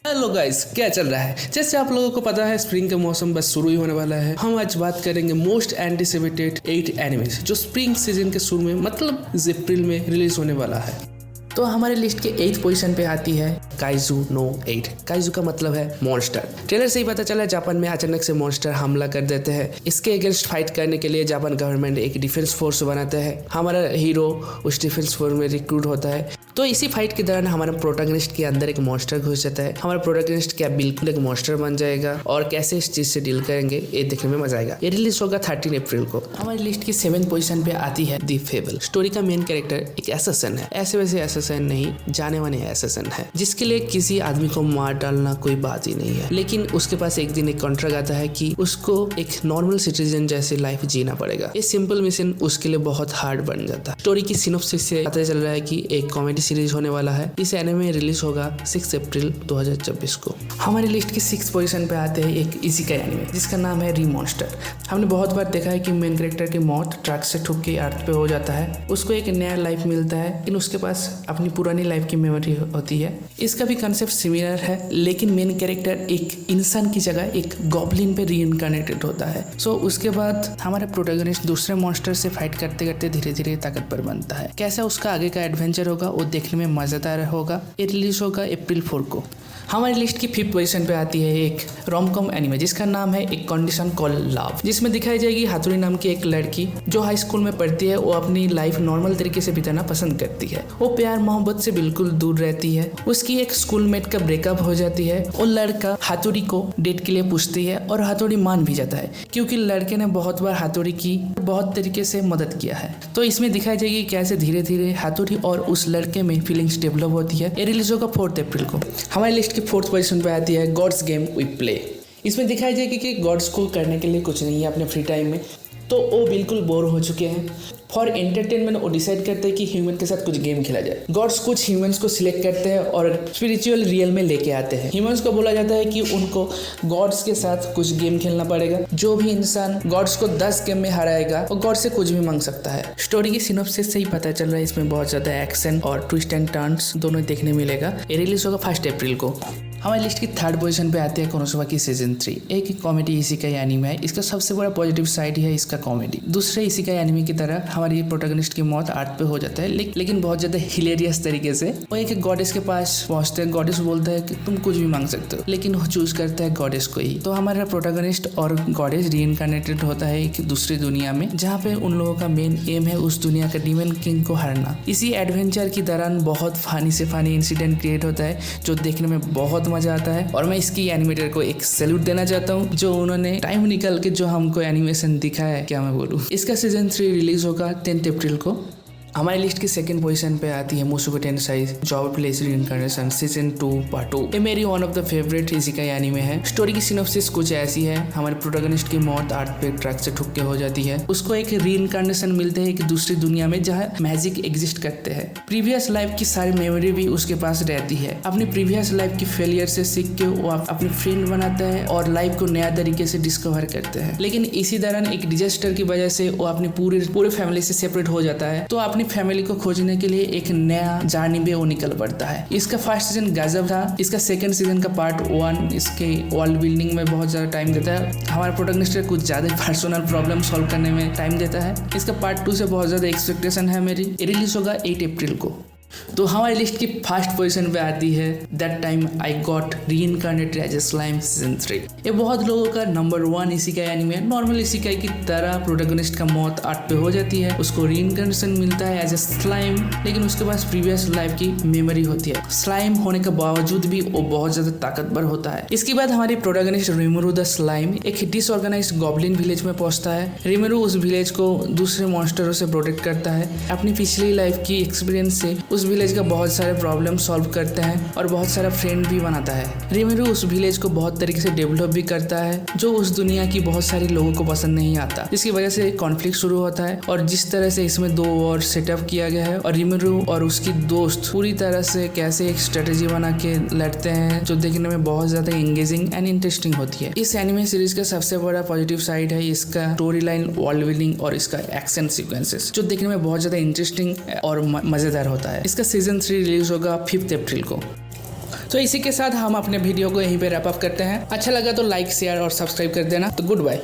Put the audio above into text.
Hello guys, क्या चल रहा है। जैसे आप लोगों को पता है स्प्रिंग का मौसम बस शुरू ही होने वाला है। हम आज बात करेंगे मोस्ट एंटिसिपेटेड 8 एनिमेज जो स्प्रिंग सीजन के शुरू में मतलब अप्रैल में रिलीज होने वाला है। तो हमारे लिस्ट के 8th पोजीशन पे आती है काइजू नो 8। काइजू का मतलब है मॉन्स्टर। ट्रेलर से ही पता चला जापान में अचानक से मॉन्स्टर हमला कर देते हैं। इसके अगेंस्ट फाइट करने के लिए जापान गवर्नमेंट एक डिफेंस फोर्स बनाता है। हमारा हीरो उस डिफेंस फोर्स में रिक्रूट होता है। तो इसी फाइट के दौरान हमारा प्रोटैगनिस्ट के अंदर एक मॉन्स्टर घुस जाता है। हमारा प्रोटैगनिस्ट क्या बिल्कुल एक मॉन्स्टर बन जाएगा और कैसे इस चीज से डील करेंगे ये देखने में मजा आएगा। ये रिलीज होगा 13 अप्रैल को। हमारी लिस्ट की 7th पोजीशन पे आती है द फेबल। स्टोरी का मेन कैरेक्टर एक एसेसन है। ऐसे वैसे एसेसन नहीं, जाने माने एसेसन है जिसके लिए किसी आदमी को मार डालना कोई बात ही नहीं है। लेकिन उसके पास एक दिन एक कॉन्ट्रैक्ट आता है कि उसको एक नॉर्मल सिटीजन जैसे लाइफ जीना पड़ेगा। ये सिंपल मिशन उसके लिए बहुत हार्ड बन जाता है। स्टोरी की सिनॉप्सिस से पता चल रहा है कि एक कॉमेडी सीरीज होने वाला है। इस एनिमे रिलीज होगा 6 अप्रैल 2024 को। हमारी लिस्ट की 6th पोजीशन पे आते हैं एक इसेकाई एनिमे जिसका नाम है रीमॉन्स्टर। हमने बहुत बार देखा है कि मेन कैरेक्टर की मौत ट्रक से ठुक के अर्थ पे हो जाता है। उसको एक नया लाइफ मिलता है लेकिन उसके पास अपनी पुरानी लाइफ की मेमोरी होती है। इसका भी कंसेप्ट सिमिलर है लेकिन मेन कैरेक्टर एक इंसान की जगह एक गॉब्लिन पे रीइंकार्नेटेड होता है। सो उसके बाद हमारा प्रोटैगनिस्ट दूसरे मॉन्स्टर से फाइट करते करते धीरे धीरे ताकतवर बनता है। कैसा उसका आगे का एडवेंचर होगा वो देखने में मजेदार होगा। ये रिलीज होगा अप्रैल 4 को। हमारी लिस्ट की 5th पोजीशन पे आती है एक रोम-कॉम एनिमे जिसका नाम है एक कंडीशन कॉल लव, जिसमें दिखाई जाएगी हाथुरी नाम की एक लड़की जो हाई स्कूल में पढ़ती है। वो अपनी लाइफ नॉर्मल तरीके से बिताना पसंद करती है। वो प्यार मोहब्बत से बिल्कुल दूर रहती है। उसकी एक स्कूलमेट का ब्रेकअप हो जाती है। वो लड़का हाथुरी को डेट के लिए पूछती है और हाथुरी मान भी जाता है क्योंकि लड़के ने बहुत बार हाथुरी की बहुत तरीके से मदद किया है। तो इसमें दिखाई जाएगी कैसे धीरे धीरे हाथुरी और उस लड़के में फीलिंग्स डेवलप होती है। ये रिलीज होगा 4 अप्रैल को। हमारी लिस्ट 4th पोजीशन पे आती है गॉड्स गेम वी प्ले। इसमें दिखाई जाएगी कि गॉड्स को करने के लिए कुछ नहीं है अपने फ्री टाइम में, तो वो बिल्कुल बोर हो चुके हैं। फॉर एंटरटेनमेंट वो डिसाइड करते हैं कि ह्यूमन के साथ कुछ गेम खेला जाए। गॉड्स कुछ ह्यूमंस को सिलेक्ट करते हैं और स्पिरिचुअल रियल में लेके आते हैं। ह्यूमंस को बोला जाता है कि उनको गॉड्स के साथ कुछ गेम खेलना पड़ेगा। जो भी इंसान गॉड्स को 10 गेम में हराएगा वो गॉड से कुछ भी मांग सकता है। स्टोरी की सिनॉप्सिस से ही पता चल रहा है इसमें बहुत ज्यादा एक्शन और ट्विस्ट एंड टर्न्स दोनों देखने मिलेगा। ये रिलीज होगा 1 अप्रैल को। हमारी लिस्ट की 3rd पोजीशन पे आती है कोनोसुबा की सीजन 3। एक कॉमेडी इसेकाई एनिमे है। इसका सबसे बड़ा पॉजिटिव साइड है इसका कॉमेडी। दूसरे इसेकाई एनिमे की तरह हमारी प्रोटैगनिस्ट की मौत अर्थ पे हो जाता है लेकिन बहुत ज्यादा हिलेरियस तरीके से। वो एक गॉडेस के पास पहुंचते हैं। गॉडेस बोलता है कि तुम कुछ भी मांग सकते हो, लेकिन वो चूज करता है गॉडेस को ही। तो हमारा प्रोटैगनिस्ट और गॉडेस रीइंकार्नेटेड होता है एक दूसरी दुनिया में जहाँ पे उन लोगों का मेन एम है उस दुनिया का डीमन किंग को हराना। इसी एडवेंचर के दौरान बहुत फानी से फानी इंसिडेंट क्रिएट होता है जो देखने में बहुत मजा आता है। और मैं इसकी एनिमेटर को एक सैल्यूट देना चाहता हूँ जो उन्होंने टाइम निकाल के जो हमको एनिमेशन दिखाया है, क्या मैं बोलूँ। इसका सीजन 3 रिलीज होगा 10 अप्रैल को। हमारी लिस्ट की 2nd पोजीशन पे आती है Mushoku Tensei jobless reincarnation season 2 part 2। ये मेरी one of the favourite isekai anime है। स्टोरी की सिनॉप्सिस कुछ ऐसी है। हमारे प्रोटैगनिस्ट की मौत अर्थ पे ट्रक से ठुक के हो जाती है। उसको एक रीइंकार्नेशन मिलते हैं एक दूसरी दुनिया में जहाँ मैजिक एग्जिस्ट करते हैं। प्रीवियस लाइफ की सारी मेमोरी भी उसके पास रहती है। अपनी प्रीवियस लाइफ की फेलियर से सीख के वो अपनी फ्रेंड बनाता है और लाइफ को नया तरीके से डिस्कवर करते हैं। लेकिन इसी दौरान एक डिजास्टर की वजह से वो अपनी पूरे फैमिली से सेपरेट हो जाता है। तो अपनी फैमिली को खोजने के लिए एक नया जर्नी पे वो निकल पड़ता है। इसका फर्स्ट सीजन गजब था। इसका 2nd सीजन का पार्ट 1 इसके वर्ल्ड बिल्डिंग में बहुत ज्यादा टाइम देता है। हमारा प्रोटैगनिस्ट कुछ ज्यादा पर्सनल प्रॉब्लम सॉल्व करने में टाइम देता है। इसका पार्ट 2 से बहुत ज्यादा एक्सपेक्टेशन है मेरी। रिलीज होगा 8 अप्रैल को। तो हमारी लिस्ट की 1st पोजीशन पे आती है that time I got reincarnated as a slime season 3। ये बहुत लोगों का नंबर 1 इसेकाई एनिमे है। नॉर्मल इसेकाई की तरह प्रोटैगनिस्ट का मौत अर्थ पे हो जाती है। उसको रीइंकार्नेशन मिलता है एज अ स्लाइम, लेकिन उसके पास प्रीवियस लाइफ की मेमोरी होती है। स्लाइम होने के बावजूद भी वो बहुत ज्यादा ताकतवर होता है। इसके बाद हमारी प्रोटैगनिस्ट रिमेरू द स्लाइम एक डिसऑर्गेनाइज्ड गॉब्लिन विलेज में पहुंचता है। रिमेरू उस विलेज को दूसरे मॉन्स्टरों से प्रोटेक्ट करता है। अपनी पिछली लाइफ की एक्सपीरियंस से उस विलेज का बहुत सारे प्रॉब्लम सॉल्व करता है और बहुत सारा फ्रेंड भी बनाता है। रिमेरू उस विलेज को बहुत तरीके से डेवलप भी करता है जो उस दुनिया की बहुत सारे लोगों को पसंद नहीं आता, जिसकी वजह से कॉन्फ्लिक्ट शुरू होता है। और जिस तरह से इसमें 2 वॉर सेटअप किया गया है और रिमेरू और उसकी दोस्त पूरी तरह से कैसे एक स्ट्रेटेजी बना के लड़ते हैं जो देखने में बहुत ज्यादा एंगेजिंग एंड इंटरेस्टिंग होती है। इस एनिमे सीरीज का सबसे बड़ा पॉजिटिव साइड है इसका स्टोरी लाइन, वर्ल्ड बिल्डिंग और इसका एक्शन सीक्वेंसेस जो देखने में बहुत ज्यादा इंटरेस्टिंग और मजेदार होता है। इसका सीजन 3 रिलीज होगा 5 अप्रैल को। तो इसी के साथ हम अपने वीडियो को यहीं पे रैप अप करते हैं। अच्छा लगा तो लाइक शेयर और सब्सक्राइब कर देना। तो गुड बाय।